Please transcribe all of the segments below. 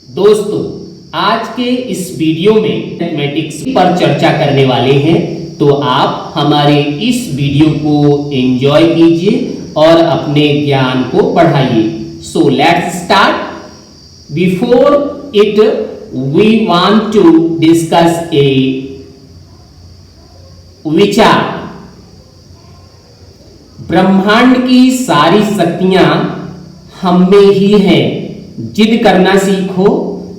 दोस्तों, आज के इस वीडियो में मैथमेटिक्स पर चर्चा करने वाले हैं, तो आप हमारे इस वीडियो को एंजॉय कीजिए और अपने ज्ञान को बढ़ाइए। So let's start. Before it we want to discuss a विचार। ब्रह्मांड की सारी शक्तियां हम में ही हैं। जिद करना सीखो,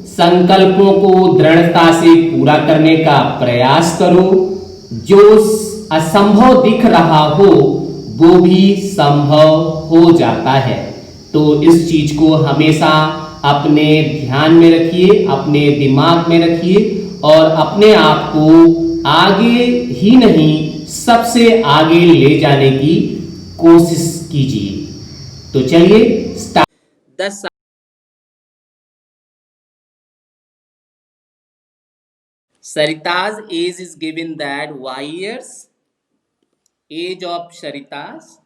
संकल्पों को दृढ़ता से पूरा करने का प्रयास करो। जो असंभव दिख रहा हो वो भी संभव हो जाता है। तो इस चीज को हमेशा अपने ध्यान में रखिए, अपने दिमाग में रखिए और अपने आप को आगे ही नहीं सबसे आगे ले जाने की कोशिश कीजिए। तो चलिए start. 10 Sarita's age is given that y years. Age of Sarita's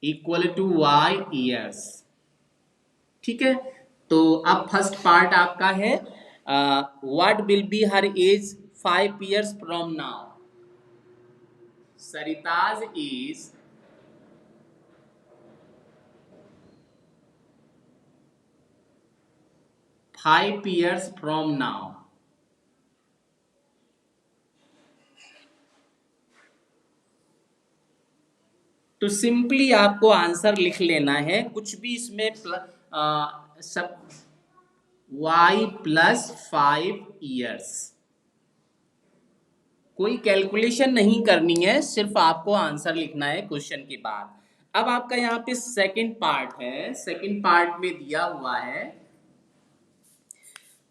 equal to y years. ठीक है, तो अब फर्स्ट पार्ट आपका है what will be her age 5 years from now. Sarita's age 5 years from now. तो सिंपली आपको आंसर लिख लेना है, कुछ भी इसमें सब y प्लस 5 years। कोई कैलकुलेशन नहीं करनी है, सिर्फ आपको आंसर लिखना है क्वेश्चन के बाद। अब आपका यहाँ पे सेकंड पार्ट है। सेकंड पार्ट में दिया हुआ है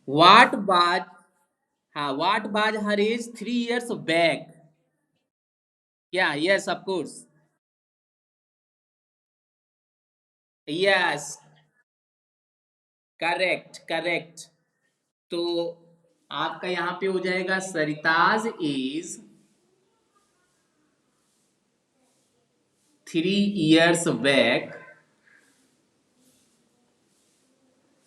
व्हाट वाज, हाँ, what was her age 3 years बैक। क्या? Yes, of course, yes, correct correct. तो आपका यहाँ पे हो जाएगा सरिताज एज 3 years बैक।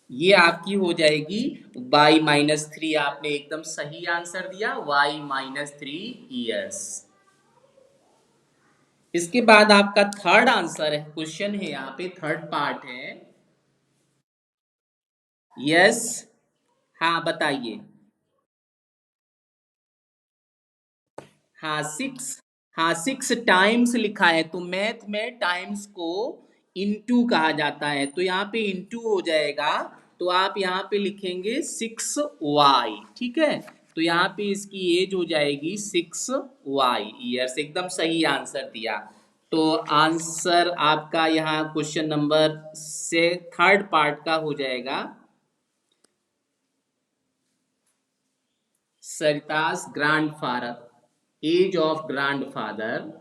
ये आपकी हो जाएगी y-3। आपने एकदम सही आंसर दिया, y-3 years। इसके बाद आपका थर्ड आंसर है, क्वेश्चन है यहाँ पे, थर्ड पार्ट है। यस, हाँ बताइए। हाँ 6, हाँ 6 टाइम्स लिखा है, तो मैथ में टाइम्स को इनटू कहा जाता है, तो यहाँ पे इनटू हो जाएगा। तो आप यहाँ पे लिखेंगे 6y। ठीक है, तो यहाँ पे इसकी एज हो जाएगी 6y ईयर्स। एकदम सही आंसर दिया। तो आंसर आपका यहाँ क्वेश्चन नंबर से थर्ड पार्ट का हो जाएगा सरितास grandfather, age of grandfather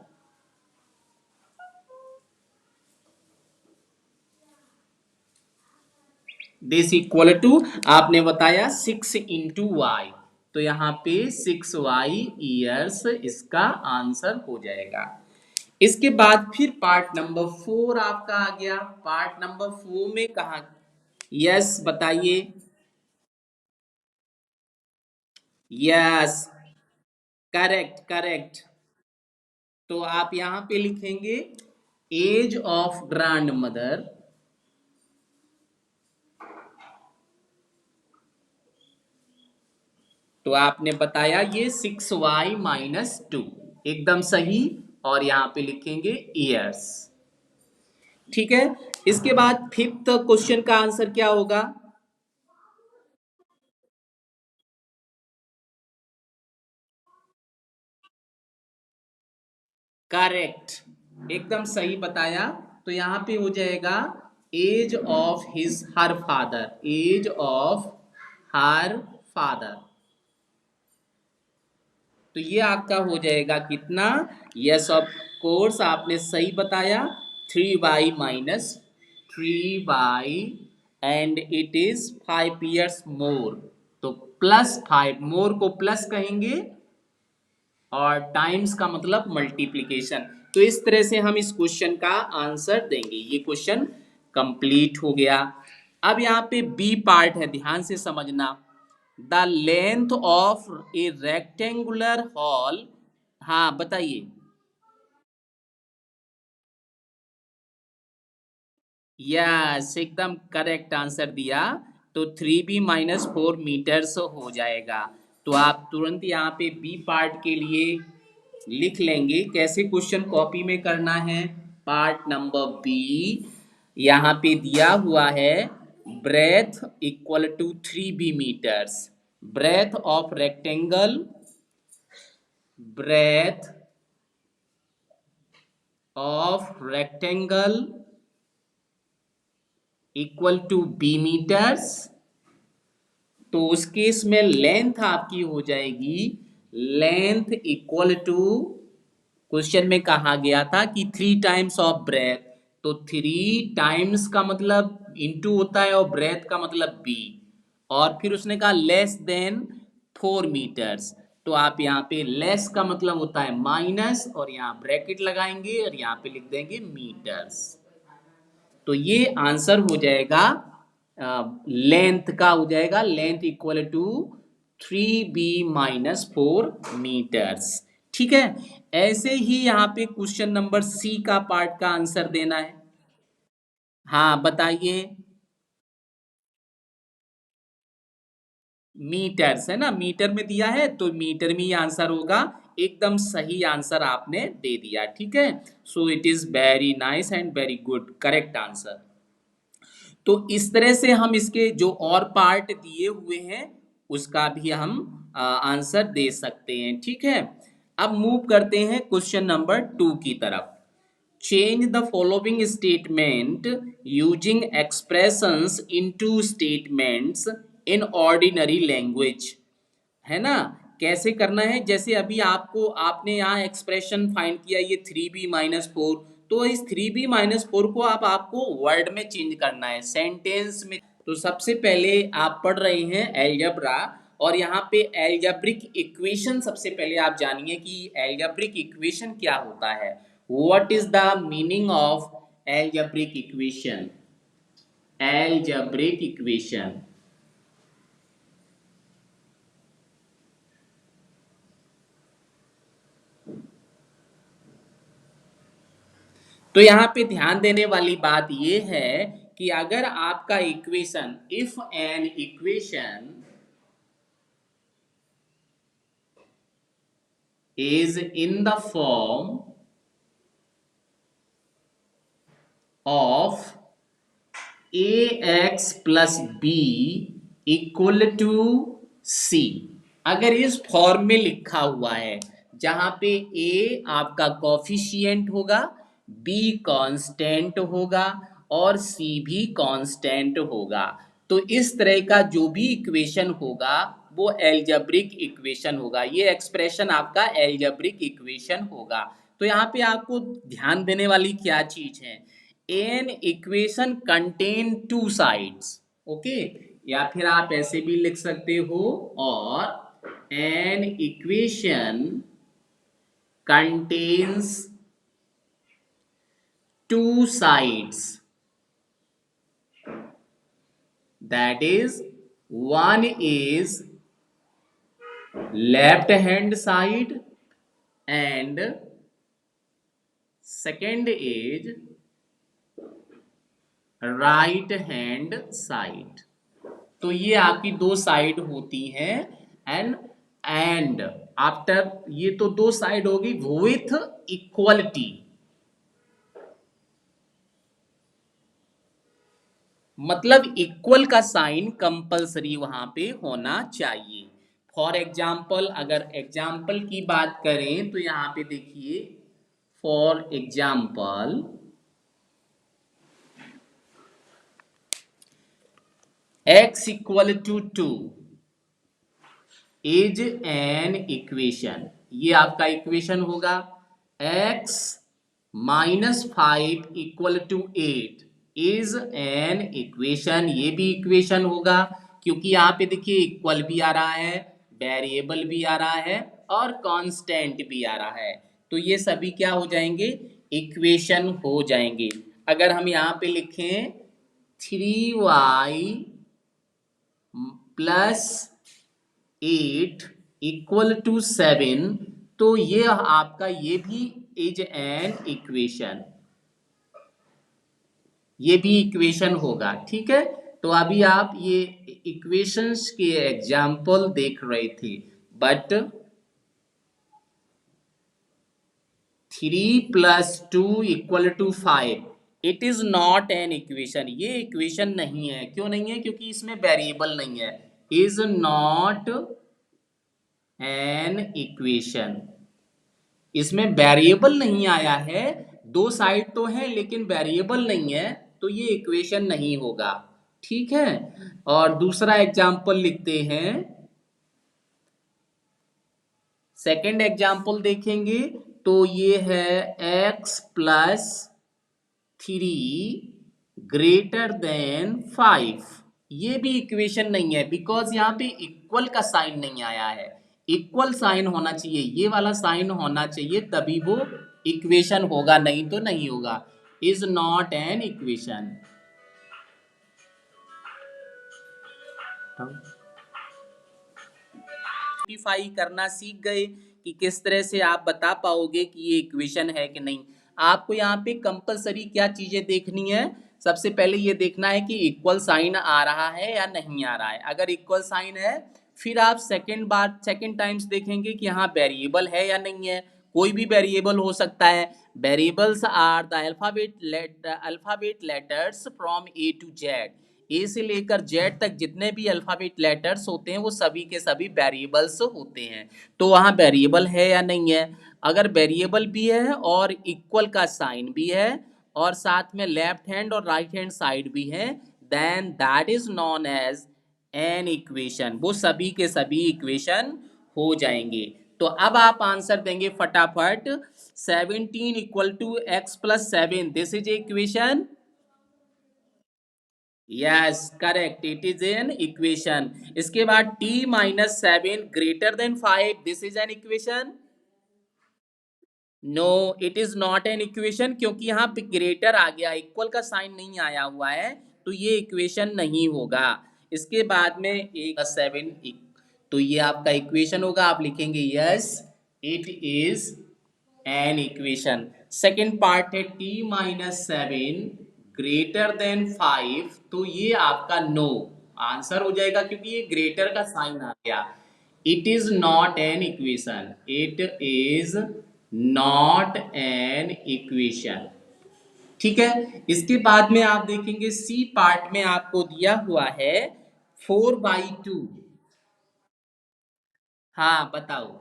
this equal to, आपने बताया 6 इंटू वाई, तो यहाँ पे 6y ईयर्स इसका आंसर हो जाएगा। इसके बाद फिर पार्ट नंबर 4 आपका आ गया। पार्ट नंबर 4 में कहा, यस बताइए। Yes, correct correct. तो आप यहाँ पे लिखेंगे एज ऑफ ग्रैंड मदर तो आपने बताया ये 6y-2, एकदम सही। और यहाँ पे लिखेंगे ईयर्स। ठीक है, इसके बाद फिफ्थ क्वेश्चन का आंसर क्या होगा? करेक्ट, एकदम सही बताया। तो यहाँ पे हो जाएगा age of his her father, age of her father. तो ये आपका हो जाएगा कितना? यस ऑफ कोर्स, आपने सही बताया, 3y-3y and it is 5 years मोर। तो +5, मोर को प्लस कहेंगे और टाइम्स का मतलब मल्टीप्लीकेशन। तो इस तरह से हम इस क्वेश्चन का आंसर देंगे। ये क्वेश्चन कंप्लीट हो गया। अब यहाँ पे बी पार्ट है, ध्यान से समझना। The length of A rectangular hall, हाँ बताइए। यस, एकदम करेक्ट आंसर दिया। तो 3b-4 मीटर्स हो जाएगा। तो आप तुरंत यहाँ पे बी पार्ट के लिए लिख लेंगे। कैसे क्वेश्चन कॉपी में करना है? पार्ट नंबर बी यहाँ पे दिया हुआ है, breadth equal to 3b meters. Breadth of rectangle, breadth of rectangle equal to b meters. तो उस केस में लेंथ आपकी हो जाएगी, लेंथ इक्वल टू, क्वेश्चन में कहा गया था कि 3 टाइम्स ऑफ ब्रेथ, तो 3 टाइम्स का मतलब इंटू होता है और ब्रेथ का मतलब बी, और फिर उसने कहा लेस देन 4 मीटर्स। तो आप यहाँ पे लेस का मतलब होता है माइनस, और यहाँ ब्रैकेट लगाएंगे और यहाँ पे लिख देंगे मीटर्स। तो ये आंसर हो जाएगा, लेंथ का हो जाएगा, length equal to 3b-4 metres. ठीक है। ऐसे ही यहाँ पे क्वेश्चन नंबर सी का पार्ट का आंसर देना है। हाँ बताइए। मीटर्स है ना, मीटर में दिया है तो मीटर में ही आंसर होगा। एकदम सही आंसर आपने दे दिया। ठीक है। So it is very nice and very good, correct answer. तो इस तरह से हम इसके जो और पार्ट दिए हुए हैं उसका भी हम आंसर दे सकते हैं। ठीक है। अब मूव करते हैं क्वेश्चन नंबर 2 की तरफ। Change the following statement using expressions into statements in ordinary language. है ना। कैसे करना है? जैसे अभी आपको, आपने यहाँ एक्सप्रेशन फाइंड किया, ये 3b-4, तो इस 3b-4 को आप आपको वर्ड में चेंज करना है, सेंटेंस में। तो सबसे पहले आप पढ़ रहे हैं एलजेब्रा, और यहाँ पे एलजेब्रिक इक्वेशन सबसे पहले आप जानिए कि एलजेब्रिक इक्वेशन क्या होता है। What is the meaning of algebraic equation? Algebraic equation, तो यहाँ पे ध्यान देने वाली बात ये है कि अगर आपका equation, if an equation is in the form of ax plus B equal to C, अगर इस फॉर्म में लिखा हुआ है जहां पे a आपका कॉफिशिएंट होगा, b कांस्टेंट होगा और c भी कांस्टेंट होगा, तो इस तरह का जो भी इक्वेशन होगा वो एल्जेब्रिक इक्वेशन होगा। ये एक्सप्रेशन आपका एल्जेब्रिक इक्वेशन होगा। तो यहाँ पे आपको ध्यान देने वाली क्या चीज है? An equation contain 2 sides, okay, या फिर आप ऐसे भी लिख सकते हो, और an equation contains 2 sides, that is, one is left hand side and second is right hand side. तो ये आपकी 2 साइड होती हैं। एंड आफ्टर, ये तो 2 साइड होगी विथ इक्वलिटी, मतलब इक्वल का साइन कंपलसरी वहां पे होना चाहिए। फॉर एग्जाम्पल, अगर एग्जाम्पल की बात करें तो यहाँ पे देखिए, for example x equal to 2 is an equation, ये आपका इक्वेशन होगा। x -5 equal to 8 is an equation, ये भी इक्वेशन होगा, क्योंकि यहाँ पे देखिए इक्वल भी आ रहा है, वेरिएबल भी आ रहा है और कांस्टेंट भी आ रहा है। तो ये सभी क्या हो जाएंगे, इक्वेशन हो जाएंगे। अगर हम यहाँ पे लिखें 3y प्लस 8 इक्वल टू 7, तो ये आपका ये भी इज एन इक्वेशन, ये भी इक्वेशन होगा। ठीक है, तो अभी आप ये इक्वेशंस के एग्जाम्पल देख रहे थे, but 3 + 2 = 5 it is not an equation, ये इक्वेशन नहीं है। क्यों नहीं है? क्योंकि इसमें वेरिएबल नहीं है। इज नॉट एन इक्वेशन, इसमें वेरिएबल नहीं आया है। दो साइड तो है लेकिन वेरिएबल नहीं है, तो ये इक्वेशन नहीं होगा। ठीक है, और दूसरा एग्जाम्पल लिखते हैं। सेकंड एग्जाम्पल देखेंगे तो ये है x + 3 > 5। ये भी इक्वेशन नहीं है, बिकॉज यहाँ पे इक्वल का साइन नहीं आया है। इक्वल साइन होना चाहिए, ये वाला साइन होना चाहिए, तभी वो इक्वेशन होगा, नहीं तो नहीं होगा। Is not an equation. Identify करना सीख गए कि किस तरह से आप बता पाओगे कि ये इक्वेशन है कि नहीं। आपको यहाँ पे कंपलसरी क्या चीजें देखनी है? सबसे पहले ये देखना है कि इक्वल साइन आ रहा है या नहीं आ रहा है। अगर इक्वल साइन है, फिर आप सेकंड टाइम्स देखेंगे कि यहाँ वेरिएबल है या नहीं है। कोई भी वेरिएबल हो सकता है। Variables are the alphabet letters from A to Z. ए से लेकर जेड तक जितने भी अल्फाबेट लेटर्स होते हैं वो सभी के सभी वेरिएबल्स होते हैं। तो वहाँ वेरिएबल है या नहीं है? अगर वेरिएबल भी है और इक्वल का साइन भी है और साथ में लेफ्ट हैंड और राइट हैंड साइड भी है, then that is known as an equation. वो सभी के सभी इक्वेशन हो जाएंगे। तो अब आप आंसर देंगे फटाफट। 17 = x + 7, this is equation. Yes correct, it is an equation. इसके बाद t - 7 > 5, this is an equation. No, it is not an equation, क्योंकि यहाँ पे ग्रेटर आ गया, इक्वल का साइन नहीं आया हुआ है, तो ये इक्वेशन नहीं होगा। इसके बाद में एक 7, तो ये आपका इक्वेशन होगा। आप लिखेंगे yes it is an equation. Second part है t - 7 > 5, तो ये आपका नो आंसर हो जाएगा, क्योंकि ये ग्रेटर का साइन आ गया। It is not an equation, it is not an equation. ठीक है, इसके बाद में आप देखेंगे सी पार्ट में आपको दिया हुआ है 4/2। हाँ बताओ।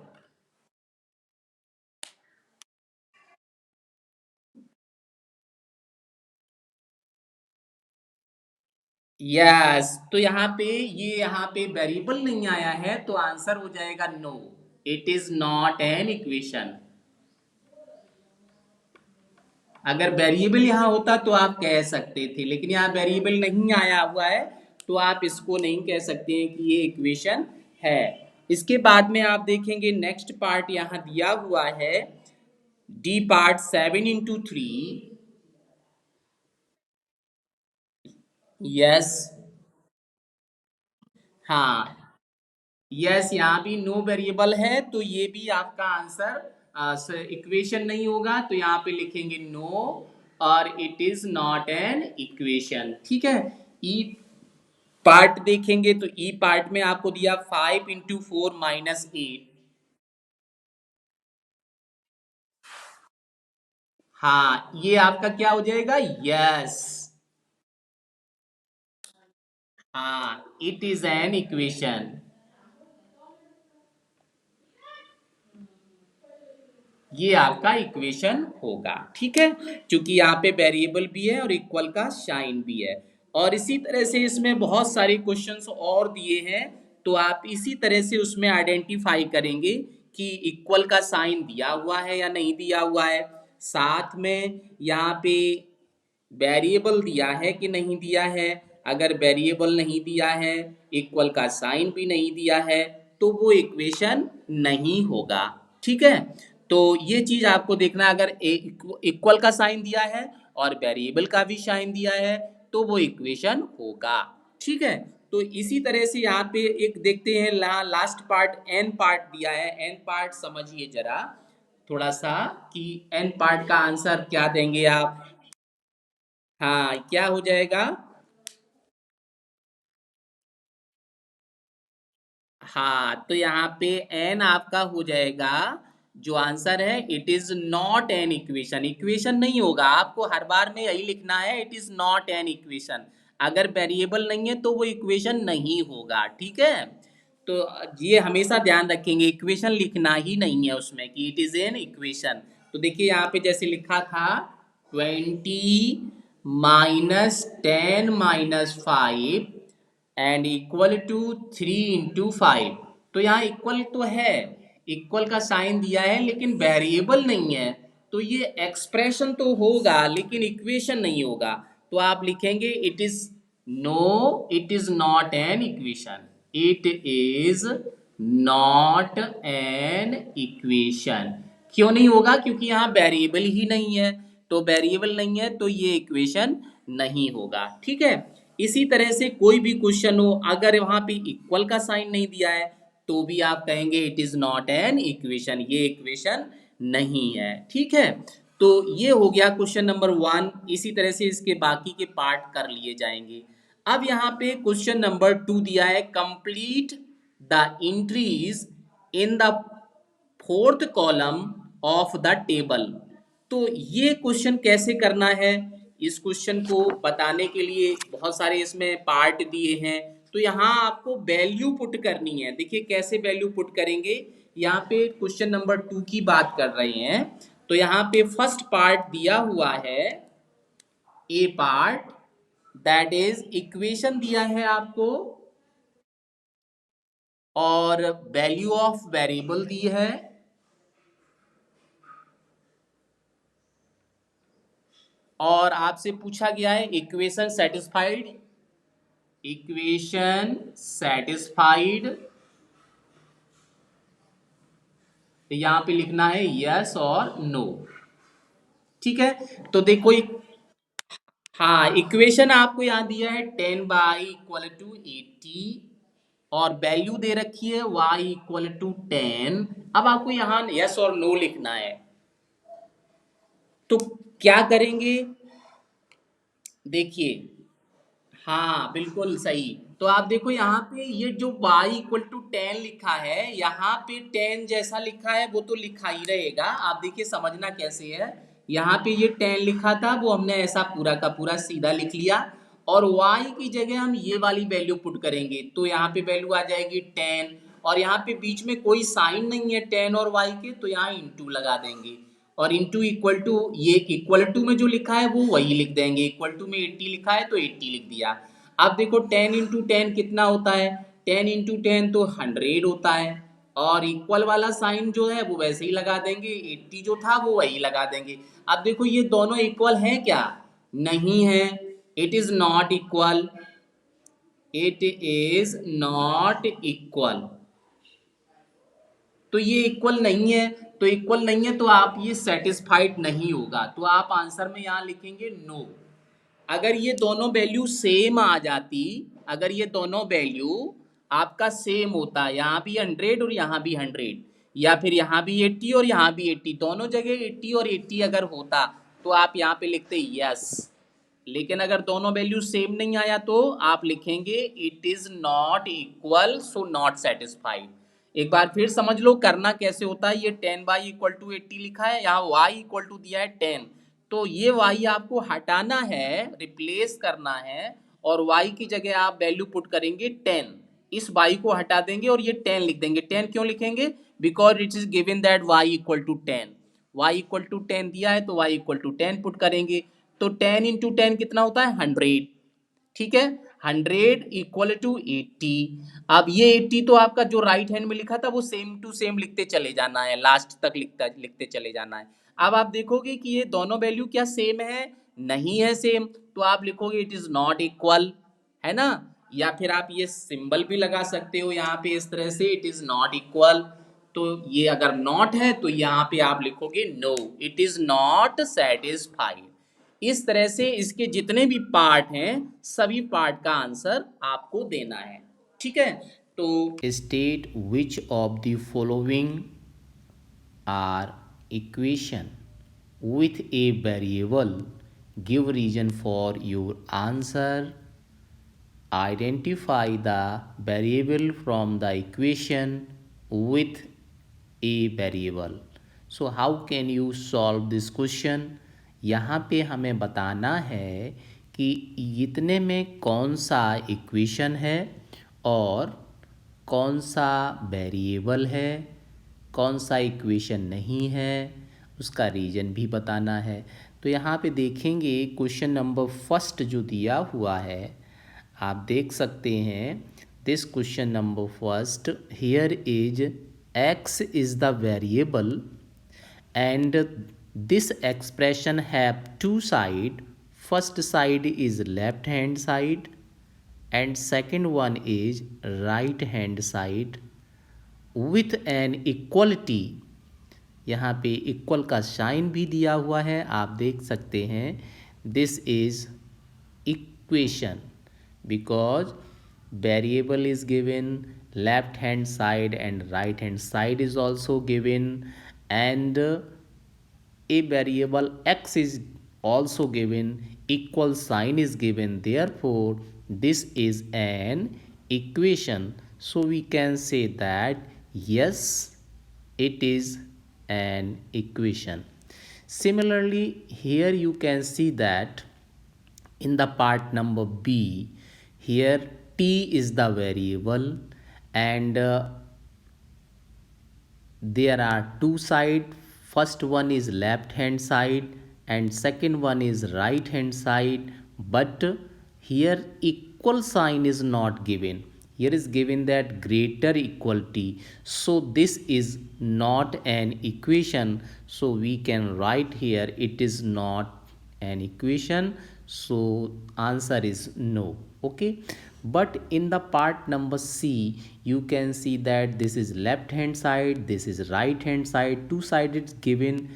यस, तो यहाँ पे वेरिएबल नहीं आया है, तो आंसर हो जाएगा no, it is not an equation. अगर वेरिएबल यहाँ होता तो आप कह सकते थे, लेकिन यहाँ वेरिएबल नहीं आया हुआ है, तो आप इसको नहीं कह सकते हैं कि ये इक्वेशन है। इसके बाद में आप देखेंगे नेक्स्ट पार्ट यहाँ दिया हुआ है डी पार्ट 7 × 3। यस, हाँ, यस, यहाँ भी नो वेरिएबल है, तो ये भी आपका आंसर इक्वेशन नहीं होगा, तो यहाँ पे लिखेंगे नो और it is not an equation. ठीक है, ई पार्ट देखेंगे तो ई पार्ट में आपको दिया 5 × 4 - 8। हाँ, ये आपका क्या हो जाएगा? यस, हाँ, इट इज एन इक्वेशन। ये आपका इक्वेशन होगा। ठीक है, क्योंकि यहाँ पे वेरिएबल भी है और इक्वल का साइन भी है। और इसी तरह से इसमें बहुत सारे क्वेश्चंस और दिए हैं, तो आप इसी तरह से उसमें आइडेंटिफाई करेंगे कि इक्वल का साइन दिया हुआ है या नहीं दिया हुआ है। साथ में यहाँ पे वेरिएबल दिया है कि नहीं दिया है। अगर वेरिएबल नहीं दिया है, इक्वल का साइन भी नहीं दिया है, तो वो इक्वेशन नहीं होगा। ठीक है, तो ये चीज आपको देखना है, अगर इक्वल का साइन दिया है और वेरिएबल का भी साइन दिया है तो वो इक्वेशन होगा। ठीक है, तो इसी तरह से यहाँ पे एक देखते हैं लास्ट पार्ट एन पार्ट दिया है। एन पार्ट समझिए जरा थोड़ा सा कि एन पार्ट का आंसर क्या देंगे आप। हाँ, क्या हो जाएगा। हाँ, तो यहाँ पे एन आपका हो जाएगा, जो आंसर है it is not an equation. Equation नहीं होगा, आपको हर बार में यही लिखना है, it is not an equation. अगर वेरिएबल नहीं है तो वो इक्वेशन नहीं होगा। ठीक है, तो ये हमेशा ध्यान रखेंगे, इक्वेशन लिखना ही नहीं है उसमें कि इट इज एन इक्वेशन। तो देखिए यहाँ पे जैसे लिखा था 20 - 10 - 5 एंड इक्वल टू 3 × 5। तो यहाँ इक्वल तो है, इक्वल का साइन दिया है लेकिन वेरिएबल नहीं है, तो ये एक्सप्रेशन तो होगा लेकिन इक्वेशन नहीं होगा। तो आप लिखेंगे it is no, it is not an equation, it is not an equation. क्यों नहीं होगा, क्योंकि यहाँ वेरिएबल ही नहीं है, तो वेरिएबल नहीं है तो ये इक्वेशन नहीं होगा। ठीक है, इसी तरह से कोई भी क्वेश्चन हो, अगर वहां पे इक्वल का साइन नहीं दिया है तो भी आप कहेंगे it is not an equation, ये इक्वेशन नहीं है। ठीक है, तो ये हो गया क्वेश्चन नंबर 1। इसी तरह से इसके बाकी के पार्ट कर लिए जाएंगे। अब यहाँ पे क्वेश्चन नंबर 2 दिया है, complete the entries in the fourth column of the table. तो ये क्वेश्चन कैसे करना है, इस क्वेश्चन को बताने के लिए बहुत सारे इसमें पार्ट दिए हैं। तो यहाँ आपको वैल्यू पुट करनी है। देखिए कैसे वैल्यू पुट करेंगे, यहाँ पे क्वेश्चन नंबर 2 की बात कर रहे हैं। तो यहाँ पे फर्स्ट पार्ट दिया हुआ है, ए पार्ट, दैट इज इक्वेशन दिया है आपको और वैल्यू ऑफ वेरिएबल दी है, और आपसे पूछा गया है इक्वेशन सेटिस्फाइड, इक्वेशन सेटिस्फाइड। तो यहां पे लिखना है यस और नो। ठीक है, तो देखो हाँ, इक्वेशन आपको यहां दिया है 10/=80 और वैल्यू दे रखी है y=10। अब आपको यहां यस और नो लिखना है, तो क्या करेंगे, देखिए। हाँ बिल्कुल सही। तो आप देखो यहाँ पे ये जो y=10 लिखा है, यहाँ पे 10 जैसा लिखा है वो तो लिखा ही रहेगा। आप देखिए समझना कैसे है, यहाँ पे ये 10 लिखा था वो हमने ऐसा पूरा का पूरा सीधा लिख लिया, और y की जगह हम ये वाली वैल्यू पुट करेंगे तो यहाँ पे वैल्यू आ जाएगी 10, और यहाँ पे बीच में कोई साइन नहीं है 10 और y के, तो यहाँ इंटू लगा देंगे, और इंटू इक्वल टू, ये इक्वल टू में जो लिखा है वो वही लिख देंगे। इक्वल टू में 80 लिखा है तो 80 लिख दिया। अब देखो 10 × 10 कितना होता है, 10 × 10 तो 100 होता है, और इक्वल वाला साइन जो है वो वैसे ही लगा देंगे, 80 जो था वो वही लगा देंगे। अब देखो ये दोनों इक्वल हैं क्या, नहीं है, it is not equal, it is not equal. तो ये इक्वल नहीं है, तो इक्वल नहीं है तो आप ये सेटिस्फाइड नहीं होगा, तो आप आंसर में यहां लिखेंगे नो। अगर ये दोनों वैल्यू सेम आ जाती, अगर ये दोनों वैल्यू आपका सेम होता, यहाँ भी 100 और यहाँ भी 100, या फिर यहाँ भी 80 और यहाँ भी 80, दोनों जगह 80 और 80 अगर होता तो आप यहाँ पे लिखते यस। लेकिन अगर दोनों वैल्यू सेम नहीं आया तो आप लिखेंगे it is not equal, so not satisfied. एक बार फिर समझ लो करना कैसे होता है। ये 10/=80 लिखा है, यहाँ y= दिया है 10, तो ये y आपको हटाना है, रिप्लेस करना है, और y की जगह आप वैल्यू पुट करेंगे 10। इस y को हटा देंगे और ये 10 लिख देंगे। 10 क्यों लिखेंगे, because it is given that y=10, y=10 दिया है तो y=10 पुट करेंगे। तो 10 × 10 कितना होता है, 100। ठीक है, 100=80। अब ये 80 तो आपका जो राइट हैंड में लिखा था वो सेम टू सेम लिखते चले जाना है, लास्ट तक लिखते चले जाना है। अब आप देखोगे कि ये दोनों वैल्यू क्या सेम है, नहीं है सेम, तो आप लिखोगे इट इज नॉट इक्वल, है ना। या फिर आप ये सिंबल भी लगा सकते हो यहाँ पे इस तरह से, इट इज नॉट इक्वल। तो ये अगर नॉट है तो यहाँ पे आप लिखोगे no, it is not satisfied. इस तरह से इसके जितने भी पार्ट हैं सभी पार्ट का आंसर आपको देना है। ठीक है, तो state which of the following are equation with a variable, give reason for your answer, identify the variable from the equation with a variable. So how can you solve this question? यहाँ पे हमें बताना है कि इतने में कौन सा इक्वेशन है और कौन सा वेरिएबल है, कौन सा इक्वेशन नहीं है, उसका रीजन भी बताना है। तो यहाँ पे देखेंगे क्वेश्चन नंबर फर्स्ट जो दिया हुआ है, आप देख सकते हैं this question number first, here is x is the variable and this expression have two side. First side is left hand side and second one is right hand side with an equality. यहाँ पे equal का sign भी दिया हुआ है, आप देख सकते हैं। This is equation because variable is given, left hand side and right hand side is also given, and a variable x is also given, equal sign is given, therefore this is an equation. So we can say that yes, it is an equation. Similarly, here you can see that in the part number B, here t is the variable and there are two sides. First one is left hand side and second one is right hand side, but here equal sign is not given. Here is given that greater equality, so this is not an equation, so we can write here it is not an equation, so answer is no. Okay, but in the part number C you can see that this is left hand side, this is right hand side, two sides given,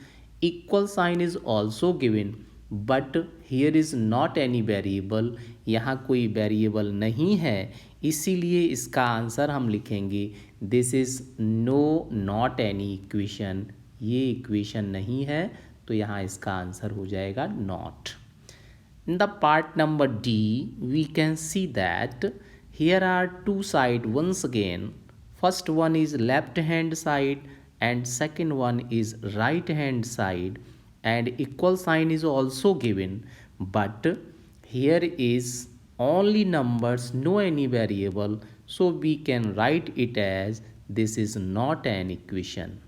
equal sign is also given, but here is not any variable, यहाँ कोई variable नहीं है, इसीलिए इसका answer हम लिखेंगे this is no not any equation, ये equation नहीं है, तो यहाँ इसका आंसर हो जाएगा not. In the part number D, we can see that here are two sides once again. First one is left hand side and second one is right hand side, and equal sign is also given, but here is only numbers, no any variable, so we can write it as this is not an equation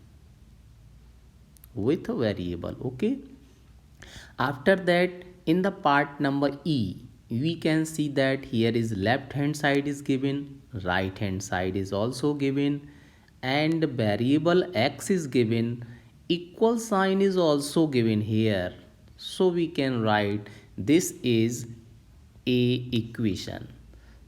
with a variable. Okay, after that in the part number E, we can see that here is left hand side is given, right hand side is also given, and variable x is given, equal sign is also given here, so we can write this is a equation.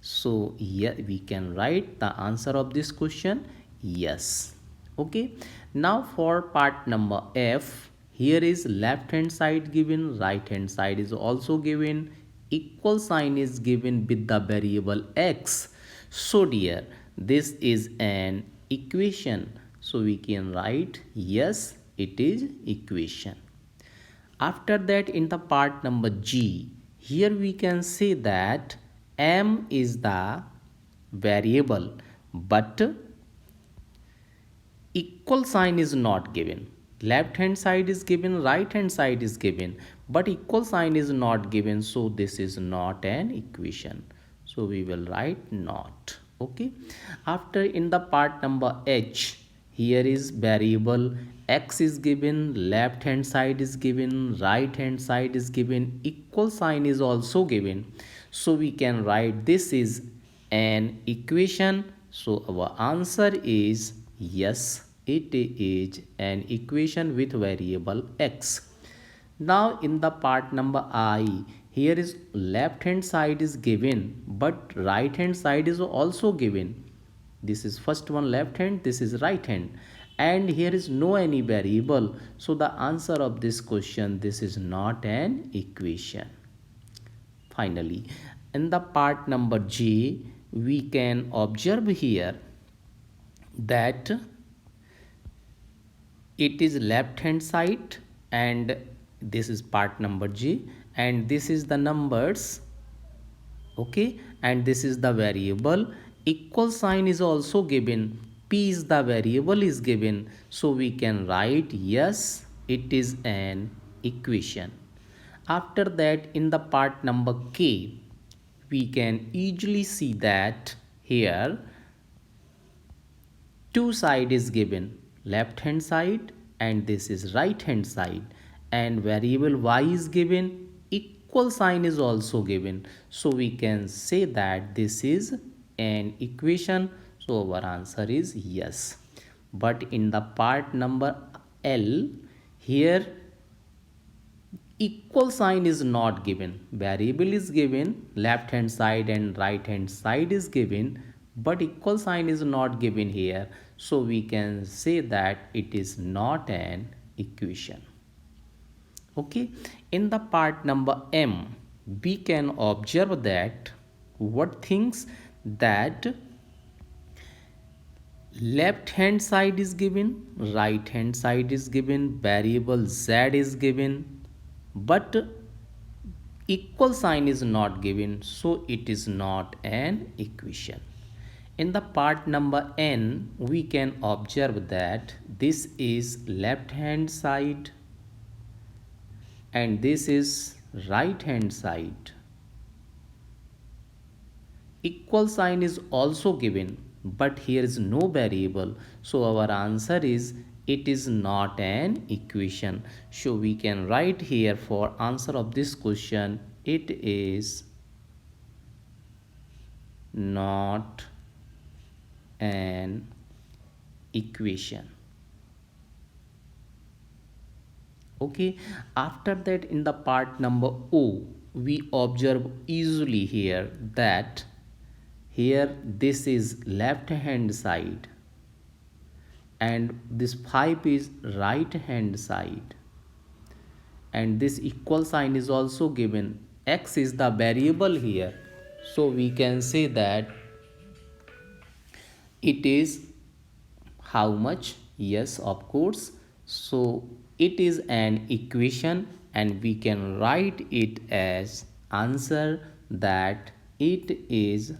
So here we can write the answer of this question yes. Okay, now for part number F, here is left hand side given, right hand side is also given, equal sign is given with the variable x, so dear this is an equation, so we can write yes, it is equation. After that in the part number G, here we can say that m is the variable, but equal sign is not given. Left hand side is given, right hand side is given, but equal sign is not given, so this is not an equation, so we will write not. Okay, after in the part number H, here is variable x is given, left hand side is given, right hand side is given, equal sign is also given, so we can write this is an equation, so our answer is yes, it is an equation with variable x. Now in the part number I, here is left hand side is given, but right hand side is also given. This is first one left hand, this is right hand, and here is no any variable, so the answer of this question, this is not an equation. Finally, in the part number G, we can observe here that it is left hand side, and this is part number G, and this is the numbers, okay, and this is the variable. Equal sign is also given, p is the variable is given, so we can write yes, it is an equation. After that, in the part number K, we can easily see that here two side is given, left hand side and this is right hand side, and variable y is given, equal sign is also given, so we can say that this is an equation, so our answer is yes. But in the part number L, here equal sign is not given, variable is given, left hand side and right hand side is given, but equal sign is not given here, so we can say that it is not an equation. Okay, in the part number M, we can observe that what things, that left hand side is given, right hand side is given, variable z is given, but equal sign is not given, so it is not an equation. In the part number N, we can observe that this is left hand side and this is right hand side. Equal sign is also given, but here is no variable, so our answer is it is not an equation. So we can write here for answer of this question, it is not an equation. Okay, after that, in the part number O, we observe easily here that here this is left hand side and this 5 is right hand side, and this equal sign is also given, x is the variable here, so we can say that it is how much, yes of course, so it is an equation, and we can write it as answer that it is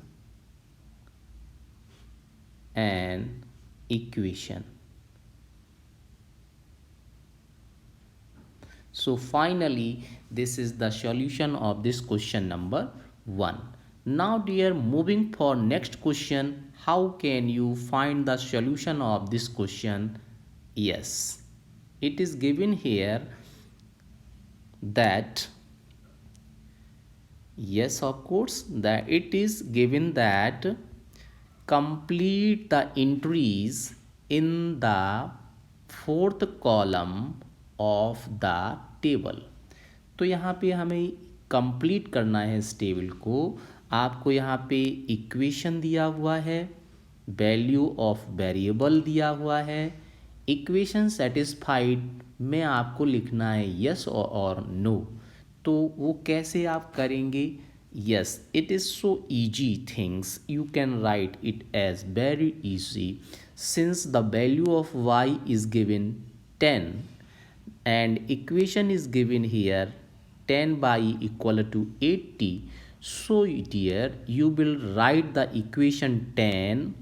an equation. So finally, this is the solution of this question number 1. Now dear, moving for next question, how can you find the solution of this question? Yes, it is given here that, yes of course, that it is given that complete the entries in the fourth column of the table. तो यहाँ पे हमें complete करना है इस table को। आपको यहाँ पे इक्वेशन दिया हुआ है, वैल्यू ऑफ वेरिएबल दिया हुआ है, इक्वेशन सेटिस्फाइड में आपको लिखना है यस और नो। तो वो कैसे आप करेंगे? Yes, it is so easy things. You can write it as very easy. Since the value of y is given 10 and equation is given here 10 by equal to 80. So here you will write the equation 10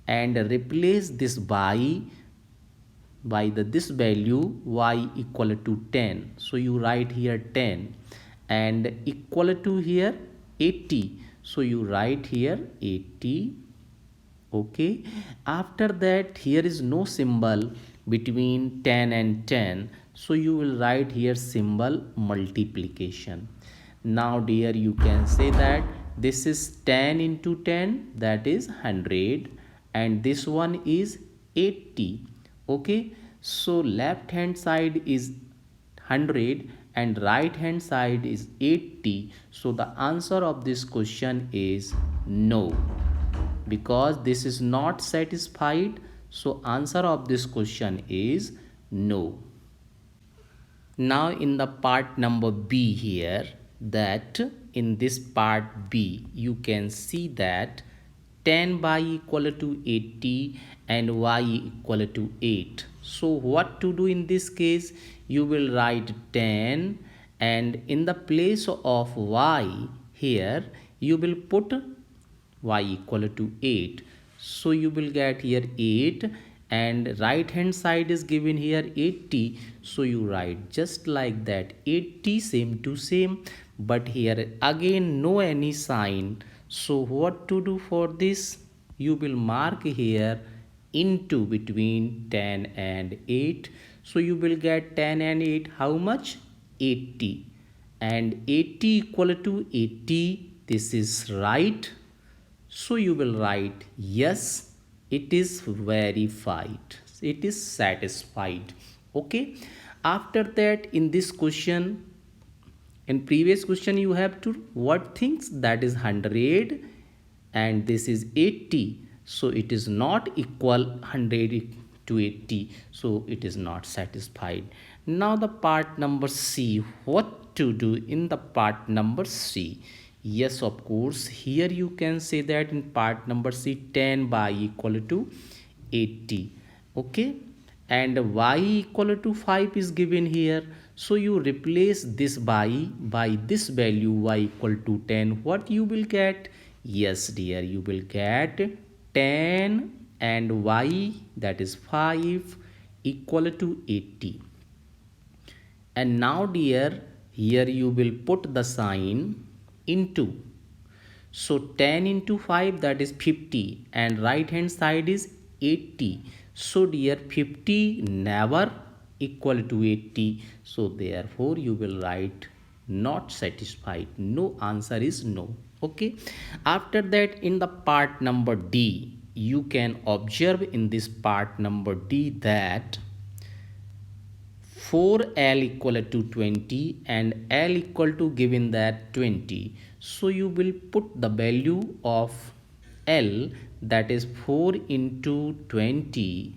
and replace this by this value y equal to 10. So you write here 10 and equal to here 80, so you write here 80. Okay, after that here is no symbol between 10 and 10, so you will write here symbol multiplication. Now dear, you can say that this is 10 into 10, that is 100, and this one is 80. Okay, so left hand side is 100 and right hand side is 80, so the answer of this question is no, because this is not satisfied, So answer of this question is no. Now in the part number B here, that in this part B you can see that 10 by equal to 80 and y equal to 8. So what to do in this case? You will write 10 and in the place of y here you will put y equal to 8. So you will get here 8 and right hand side is given here 80. So you write just like that 80 same to same, but here again no any sign. So what to do for this? You will mark here into between 10 and 8. So you will get 10 and 8 how much? 80, and 80 equal to 80. This is right. So you will write yes, it is verified, it is satisfied. Okay, after that in this question, in previous question you have to what things, that is 100 and this is 80. So it is not equal 100 to 80, so it is not satisfied. Now the part number C, what to do in the part number C? Yes, of course, here you can say that in part number C 10 by equal to 80. Okay, and y equal to 5 is given here. So you replace this by this value y equal to 10. What you will get? Yes dear, you will get 10 and y, that is 5, equal to 80. And now dear, here you will put the sign into. So 10 into 5, that is 50, and right hand side is 80. So dear, 50 never equal to 80. So therefore you will write not satisfied. No, answer is no. Okay, after that in the part number D, you can observe in this part number D that 4L equal to 20 and L equal to given that 20. So you will put the value of L, that is 4 into 20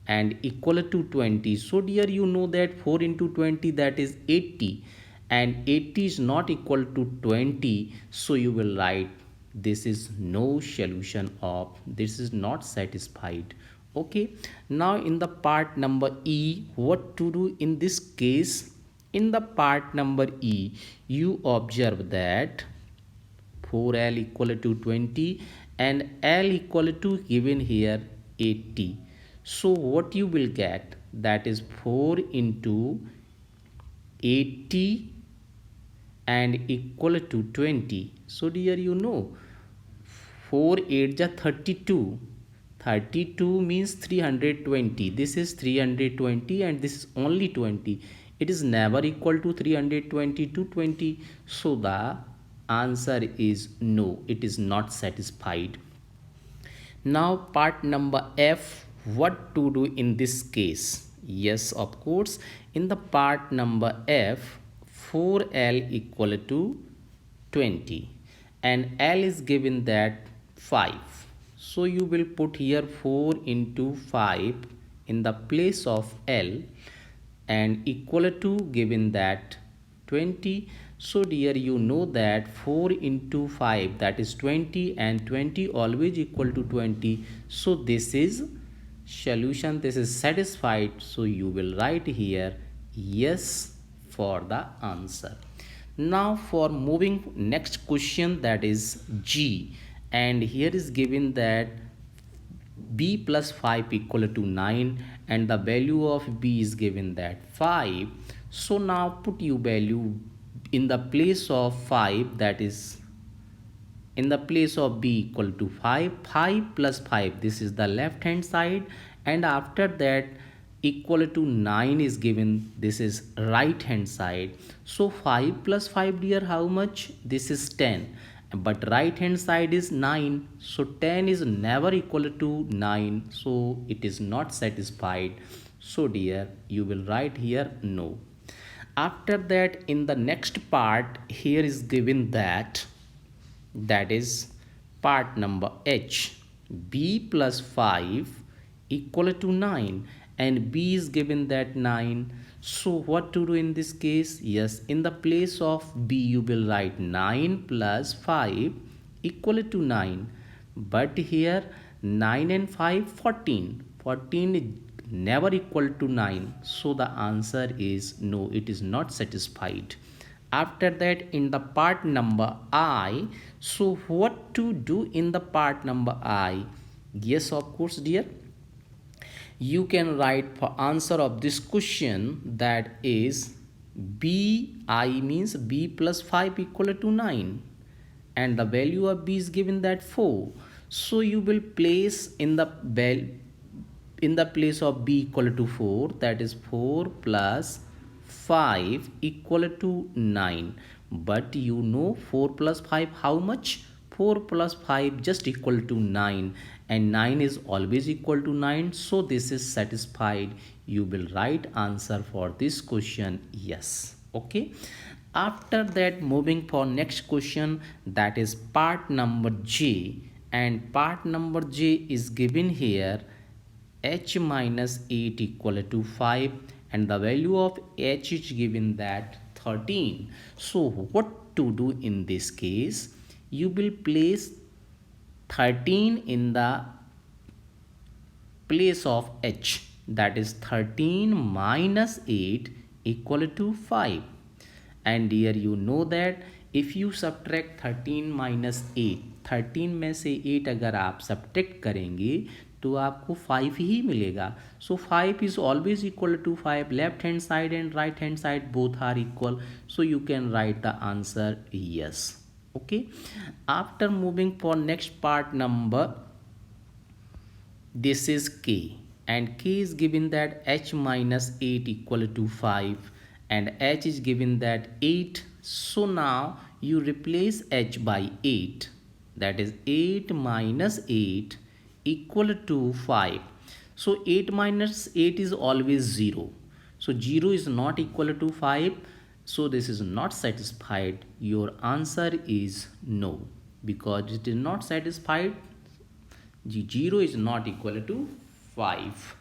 and equal to 20. So dear, you know that 4 into 20, that is 80, and 80 is not equal to 20. So you will write this is no solution of, this is not satisfied. Okay, now in the part number E, what to do in this case? In the part number E, you observe that 4L equal to 20 and L equal to given here 80. So what you will get? That is 4 into 80 and equal to 20. So dear, you know 4 8 ja 32. 32 means 320. This is 320 and this is only 20. It is never equal to 320 to 20. So the answer is no, it is not satisfied. Now part number F, what to do in this case? Yes, of course, in the part number F, 4L equal to 20 and L is given that 5. So you will put here 4 into 5 in the place of L and equal to given that 20. So dear, you know that 4 into 5, that is 20, and 20 always equal to 20. So this is solution, this is satisfied. So you will write here yes for the answer. Now for moving next question, that is G, and here is given that b plus 5 equal to 9 and the value of b is given that 5. So now put your value in the place of 5, that is in the place of b equal to 5. 5 plus 5, this is the left hand side, and after that equal to 9 is given, this is right hand side. So 5 plus 5 dear, how much? This is 10, but right hand side is 9. So 10 is never equal to 9, so it is not satisfied. So dear, you will write here no. After that in the next part, here is given that is part number H, b plus 5 equal to 9 and b is given that 9. So what to do in this case? Yes, in the place of b you will write 9 plus 5 equal to 9, but here 9 and 5 14. 14 is never equal to 9, so the answer is no, it is not satisfied. After that, in the part number I, so what to do in the part number I? Yes, of course dear, you can write for answer of this question, that is b, I means b plus 5 equal to 9, and the value of b is given that 4. So you will place in the place of b equal to 4, that is 4 plus 5 equal to 9. But you know 4 plus 5 how much? 4 plus 5 just equal to 9, and 9 is always equal to 9, so this is satisfied. You will write answer for this question yes. Okay, after that moving for next question, that is part number J, and part number J is given here h minus 8 equal to 5, and the value of h is given that 13. So what to do in this case? You will place 13 in the place of h, that is 13 minus 8 equal to 5. And here you know that if you subtract 13 minus 8, 13 में से 8 अगर आप subtract करेंगे तो आपको 5 ही मिलेगा. So 5 is always equal to 5. Left hand side and right hand side both are equal, so you can write the answer yes. Okay, after moving for next part number, this is k, and k is given that h minus 8 equal to 5, and h is given that 8. So now you replace h by 8, that is 8 minus 8 equal to 5. So 8 minus 8 is always 0, so 0 is not equal to 5, so this is not satisfied. Your answer is no, because it is not satisfied. 0 is not equal to 5.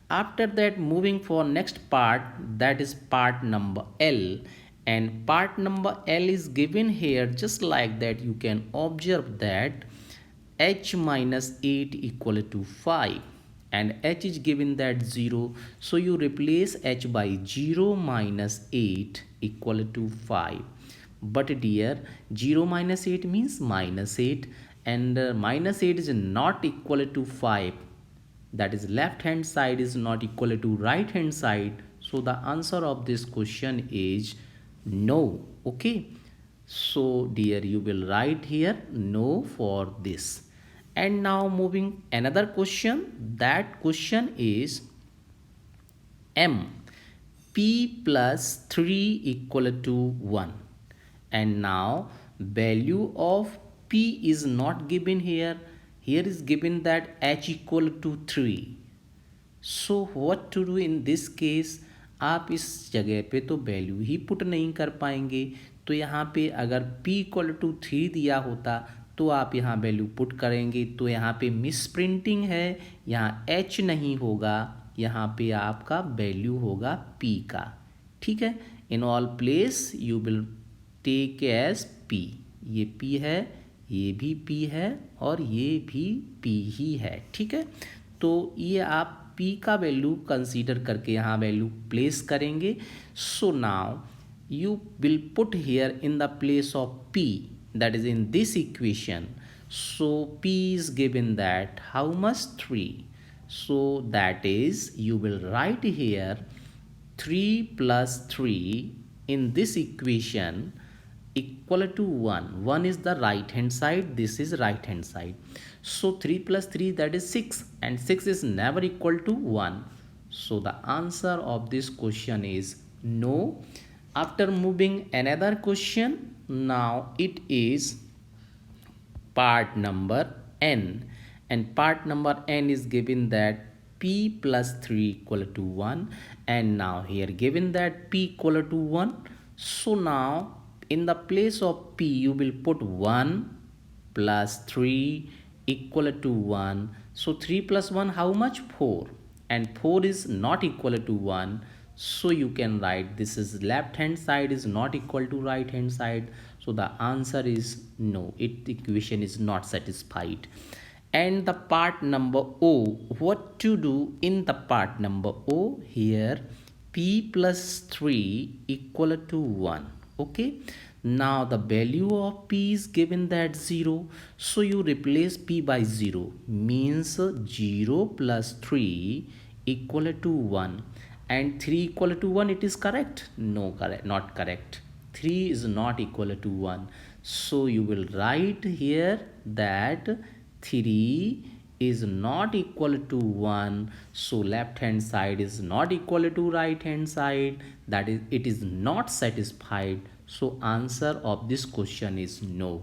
After that, moving for next part, that is part number L, and part number L is given here just like that. You can observe that h minus 8 equal to 5, and h is given that 0, so you replace h by 0 minus 8 equal to 5. But dear, 0 minus 8 means minus 8, and minus 8 is not equal to 5, that is left hand side is not equal to right hand side, so the answer of this question is no. Okay, so dear, you will write here no for this. And now moving another question, that question is m p plus 3 equal to 1, and now value of p is not given here. Here is given that h equal to 3. So what to do in this case? आप इस जगह पे तो value ही put नहीं कर पाएंगे, तो यहाँ पे अगर p इक्वल टू 3 दिया होता तो आप यहाँ वैल्यू पुट करेंगे, तो यहाँ पे मिस प्रिंटिंग है, यहाँ h नहीं होगा, यहाँ पे आपका वैल्यू होगा p का. ठीक है, in all place you will take as p. ये p है, ये भी p है, और ये भी p ही है. ठीक है, तो ये आप p का वैल्यू कंसीडर करके यहाँ वैल्यू प्लेस करेंगे. So now you will put here in the place of p, that is in this equation. So p is given that how much? 3. So that is you will write here 3 plus 3 in this equation equal to 1. 1 is the right hand side, this is right hand side. So 3 plus 3, that is 6, and 6 is never equal to 1. So the answer of this question is no. After moving another question, now it is part number n, and part number n is given that p plus 3 equal to 1, and now here given that p equal to 1. So now in the place of p you will put 1 plus 3 equal to 1. So 3 plus 1 how much? 4. And 4 is not equal to 1. So you can write this is left hand side is not equal to right hand side. So the answer is no. It equation is not satisfied. And the part number O, what to do in the part number O? Here p plus 3 equal to 1. Okay, now the value of p is given that 0, so you replace p by 0, means 0 plus 3 equal to 1. And 3 equal to 1, it is correct? No, correct, not correct. 3 is not equal to 1, so you will write here that 3 is not equal to 1. So left hand side is not equal to right hand side, that is it is not satisfied. So answer of this question is no.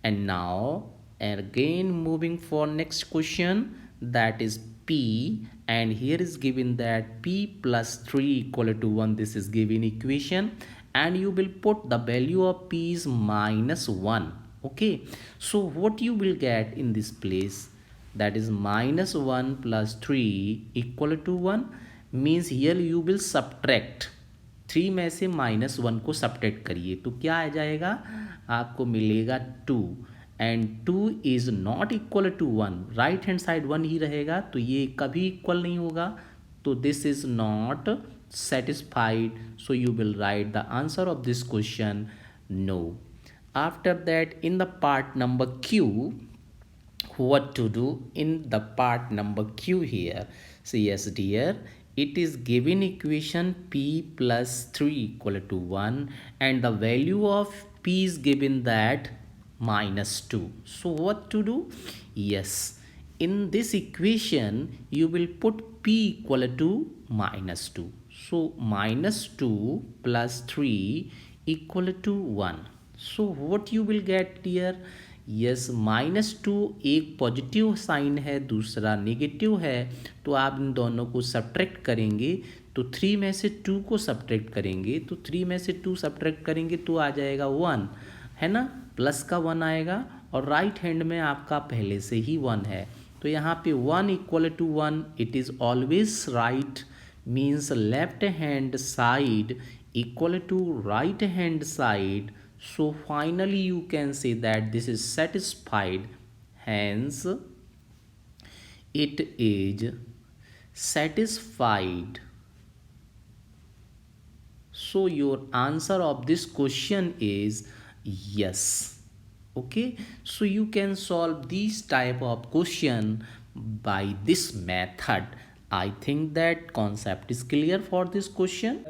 And now again moving for next question, that is p, and here is given that p plus 3 equal to 1. This is given equation, and you will put the value of p is minus 1. Okay, so what you will get in this place, that is minus 1 plus 3 equal to 1, means here you will subtract 3 में से minus 1 को subtract करिए तो क्या आ जाएगा, आपको मिलेगा 2. And 2 is not equal to 1, right hand side 1 ही रहेगा, तो ये कभी इक्वल नहीं होगा, तो this is not satisfied. So you will write the answer of this question no. After that, in the part number Q, what to do in the part number Q here? So yes dear, it is given equation p plus 3 equal to 1, and the value of p is given that minus 2. So what to do? Yes, in this equation you will put p equal to minus 2. So minus 2 plus 3 equal to 1. So what you will get here? Yes, minus 2 एक positive sign है, दूसरा negative है, तो आप इन दोनों को subtract करेंगे, तो 3 में से 2 को सब्ट्रैक्ट करेंगे, तो 3 में से 2 सब्ट्रैक्ट करेंगे तो आ जाएगा 1, है ना, प्लस का 1 आएगा, और राइट हैंड में आपका पहले से ही 1 है, तो यहाँ पे 1 equal to 1, it is always right, means left hand side equal to right hand side. So finally you can say that this is satisfied, hence it is satisfied. So your answer of this question is yes. Okay, so you can solve these type of question by this method. I think that concept is clear for this question.